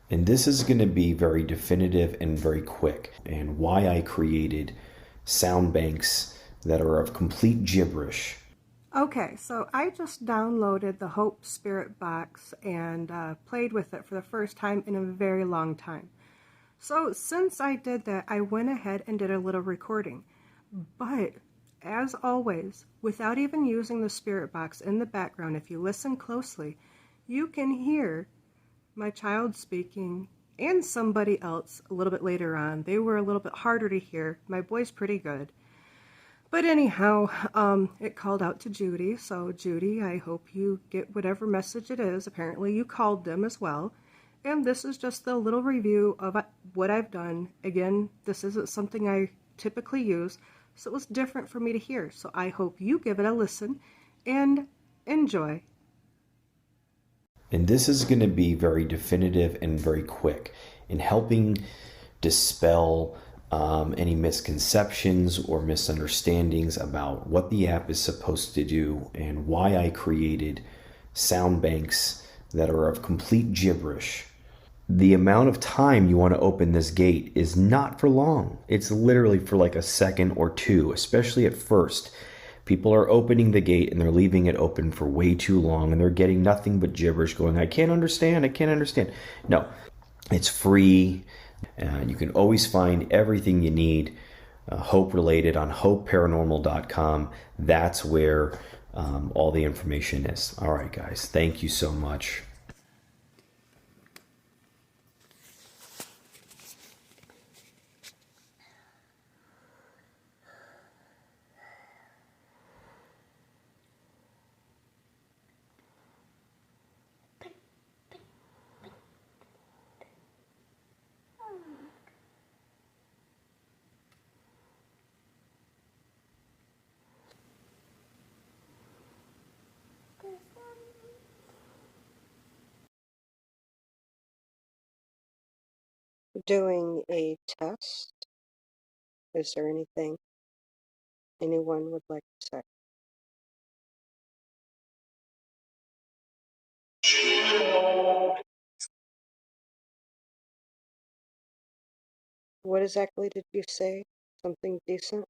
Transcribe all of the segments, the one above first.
And this is going to be very definitive and very quick, and why I created sound banks that are of complete gibberish. Okay, so I just downloaded the Hope Spirit Box and played with it for the first time in a very long time. So since I did that, I went ahead and did a little recording. But as always, without even using the Spirit Box in the background, if you listen closely, you can hear my child speaking and somebody else a little bit later on. They were a little bit harder to hear. My boy's pretty good. But anyhow, it called out to Judy. So, Judy, I hope you get whatever message it is. Apparently, you called them as well. And this is just the little review of what I've done. Again, this isn't something I typically use, so it was different for me to hear. So, I hope you give it a listen and enjoy. And this is going to be very definitive and very quick in helping dispel any misconceptions or misunderstandings about what the app is supposed to do and why I created sound banks that are of complete gibberish. The amount of time you want to open this gate is not for long. It's literally for like a second or two, especially at first. People are opening the gate and they're leaving it open for way too long and they're getting nothing but gibberish going, I can't understand, I can't understand. No, it's free. You can always find everything you need hope related on hopeparanormal.com. That's where all the information is. All right, guys, thank you so much. Doing a test. Is there anything anyone would like to say? What exactly did you say? Something decent?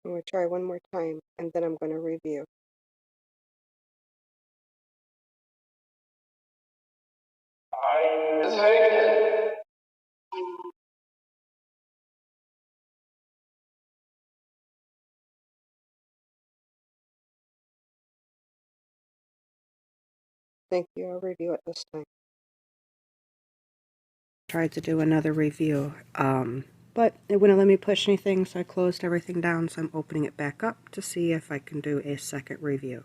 I'm going to try one more time and then I'm going to review. Thank you. I'll review it this time. Tried to do another review, but it wouldn't let me push anything, so I closed everything down, so I'm opening it back up to see if I can do a second review.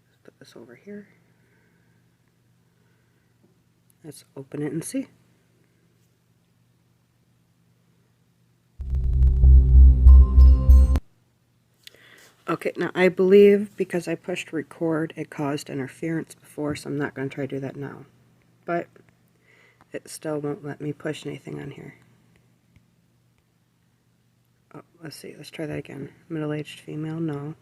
Let's put this over here. Let's open it and see. Okay, now I believe because I pushed record, it caused interference before, so I'm not going to try to do that now. But it still won't let me push anything on here. Oh, let's see, let's try that again. Middle-aged female, no.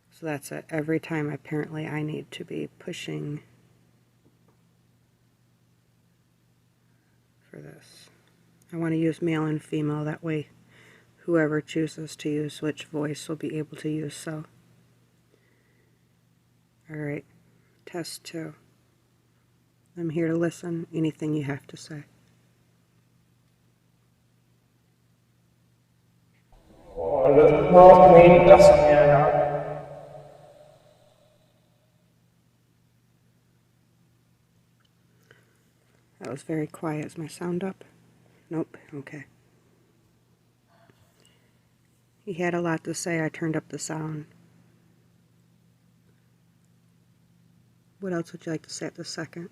So that's it. Every time apparently I need to be pushing for this. I want to use male and female, that way whoever chooses to use which voice will be able to use so. Alright, test 2. I'm here to listen, anything you have to say. That was very quiet. Is my sound up? Nope. Okay. He had a lot to say. I turned up the sound. What else would you like to say at the second?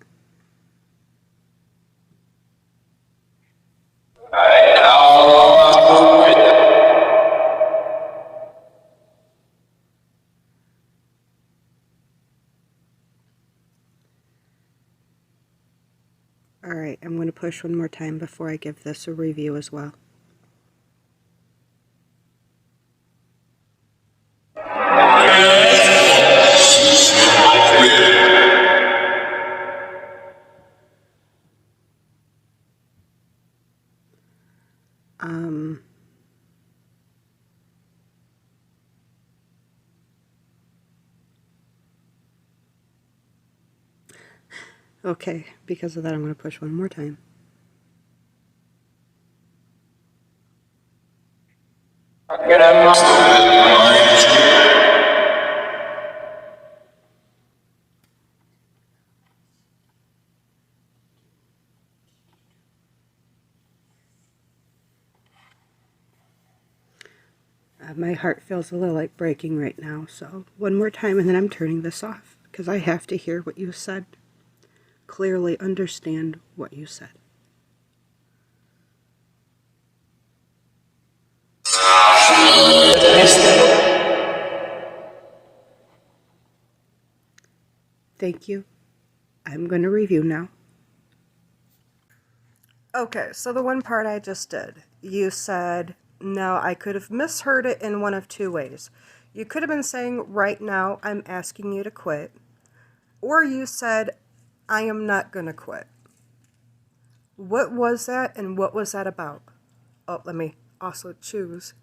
Alright, I'm going to push one more time before I give this a review as well. Okay, because of that I'm going to push one more time. My heart feels a little like breaking right now, so one more time and then I'm turning this off because I have to hear what you said. Clearly understand what you said. Thank you. I'm going to review now. Okay, so the one part I just did, you said, no, I could have misheard it in one of two ways. You could have been saying, right now, I'm asking you to quit. Or you said, I am not going to quit. What was that and what was that about? Oh, let me also choose.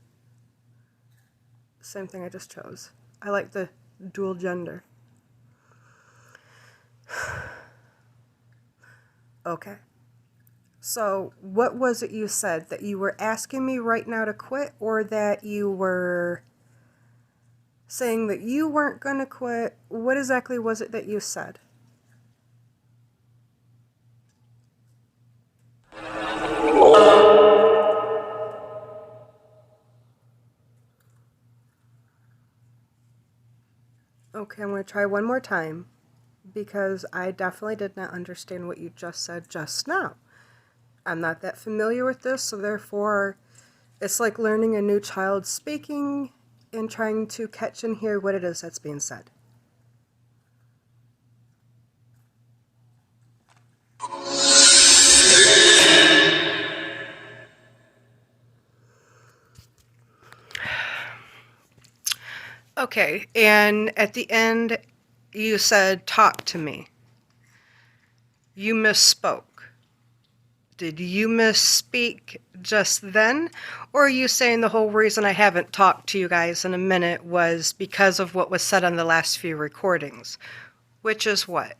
Same thing I just chose. I like the dual gender. Okay. So, what was it you said? That you were asking me right now to quit, or that you were saying that you weren't going to quit? What exactly was it that you said? Okay, I'm going to try one more time because I definitely did not understand what you just said just now. I'm not that familiar with this, so therefore it's like learning a new child speaking and trying to catch and hear what it is that's being said. Okay, and at the end you said, talk to me. You misspoke. Did you misspeak just then? Or are you saying the whole reason I haven't talked to you guys in a minute was because of what was said on the last few recordings? Which is what?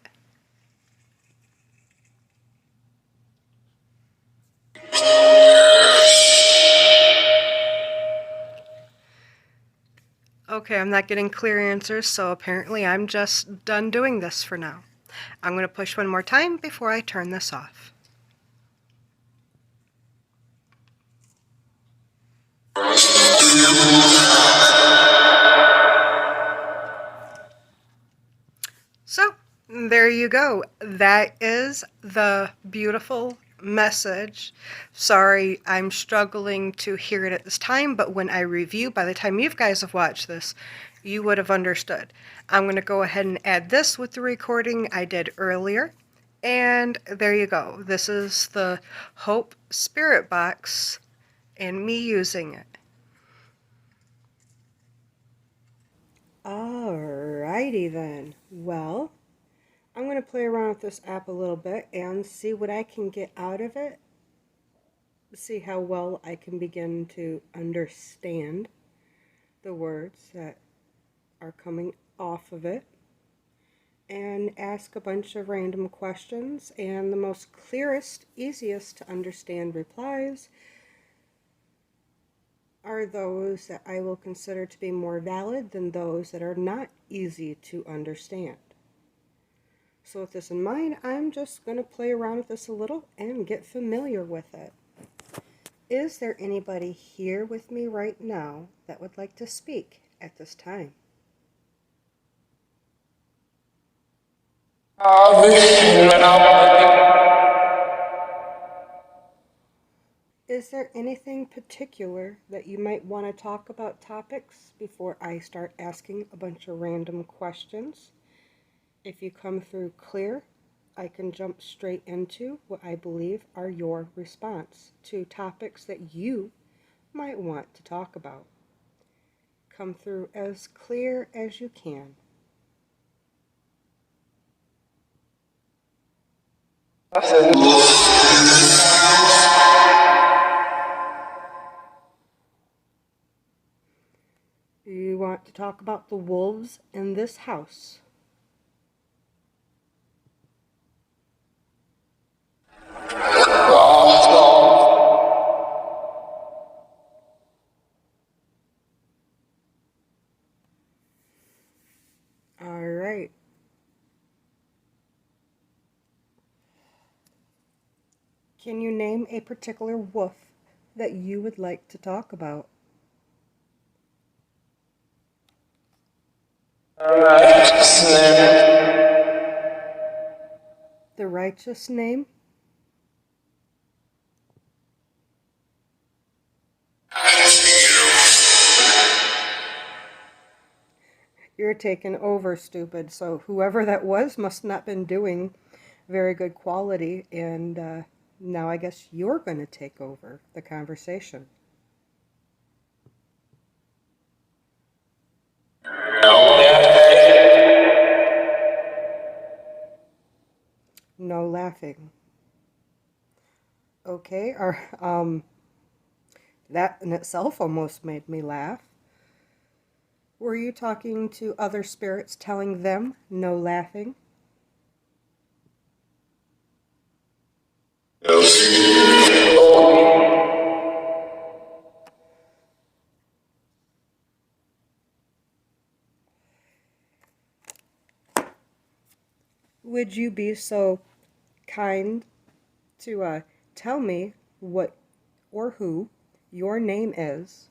Okay, I'm not getting clear answers, so apparently I'm just done doing this for now. I'm going to push one more time before I turn this off. So, there you go. That is the beautiful message. Sorry, I'm struggling to hear it at this time, but when I review, by the time you guys have watched this, you would have understood. I'm going to go ahead and add this with the recording I did earlier. And there you go. This is the Hope Spirit Box and me using it. Alrighty then. Well, I'm going to play around with this app a little bit and see what I can get out of it. See how well I can begin to understand the words that are coming off of it. And ask a bunch of random questions, and the most clearest, easiest to understand replies are those that I will consider to be more valid than those that are not easy to understand. So with this in mind, I'm just going to play around with this a little and get familiar with it. Is there anybody here with me right now that would like to speak at this time? Is there anything particular that you might want to talk about topics before I start asking a bunch of random questions? If you come through clear, I can jump straight into what I believe are your response to topics that you might want to talk about. Come through as clear as you can. Do you want to talk about the wolves in this house? All right. Can you name a particular wolf that you would like to talk about? The righteous name? You're taking over, stupid. So whoever that was must not been doing very good quality, and now I guess you're going to take over the conversation. No laughing. Okay, that in itself almost made me laugh. Were you talking to other spirits telling them no laughing? Would you be so kind to tell me what or who your name is?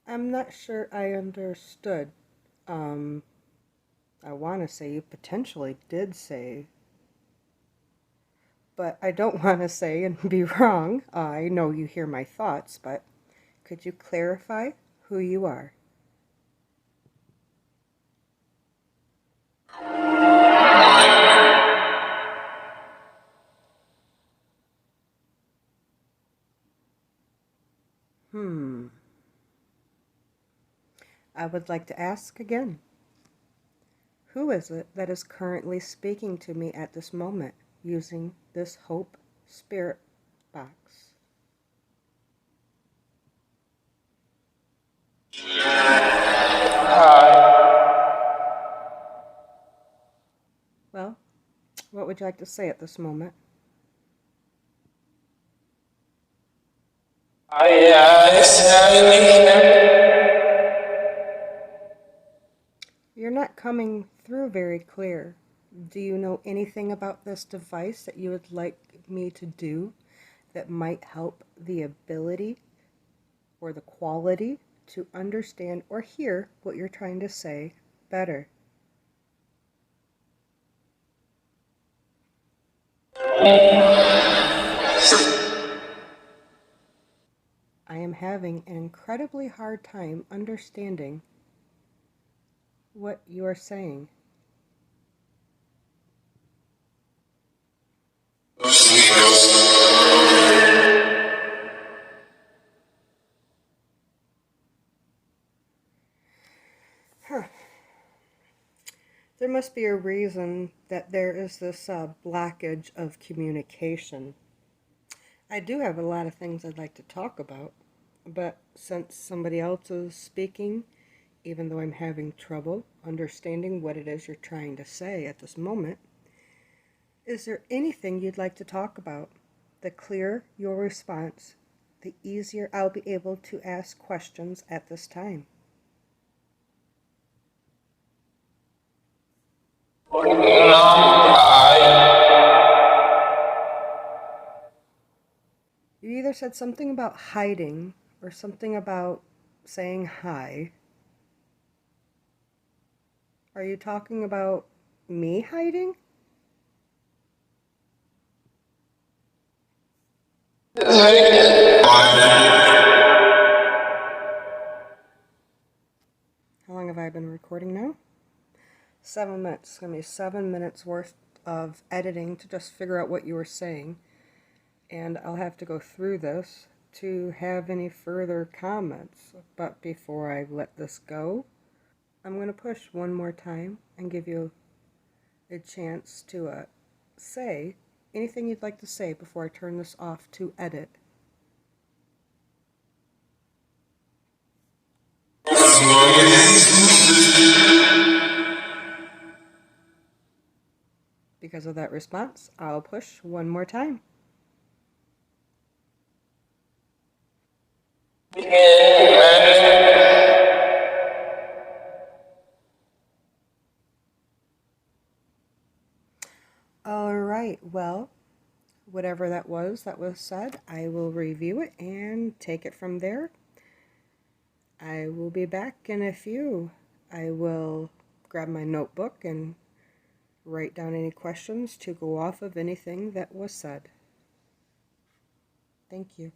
I'm not sure I understood. Um, I want to say you potentially did say, but I don't want to say and be wrong. I know you hear my thoughts, but could you clarify who you are? I would like to ask again. Who is it that is currently speaking to me at this moment using this Hope Spirit box? Well, what would you like to say at this moment? You're not coming through very clear. Do you know anything about this device that you would like me to do that might help the ability or the quality to understand or hear what you're trying to say better? I am having an incredibly hard time understanding what you are saying. Huh. There must be a reason that there is this blockage of communication. I do have a lot of things I'd like to talk about, but since somebody else is speaking, even though I'm having trouble understanding what it is you're trying to say at this moment, is there anything you'd like to talk about? The clearer your response, the easier I'll be able to ask questions at this time. You either said something about hiding or something about saying hi. Are you talking about me hiding? have I been recording now? 7 minutes. It's going to be 7 minutes worth of editing to just figure out what you were saying. And I'll have to go through this to have any further comments. But before I let this go, I'm going to push one more time and give you a chance to say anything you'd like to say before I turn this off to edit. Because of that response, I'll push one more time. All right, well, whatever that was said, I will review it and take it from there. I will be back in a few. I will grab my notebook and write down any questions to go off of anything that was said. Thank you.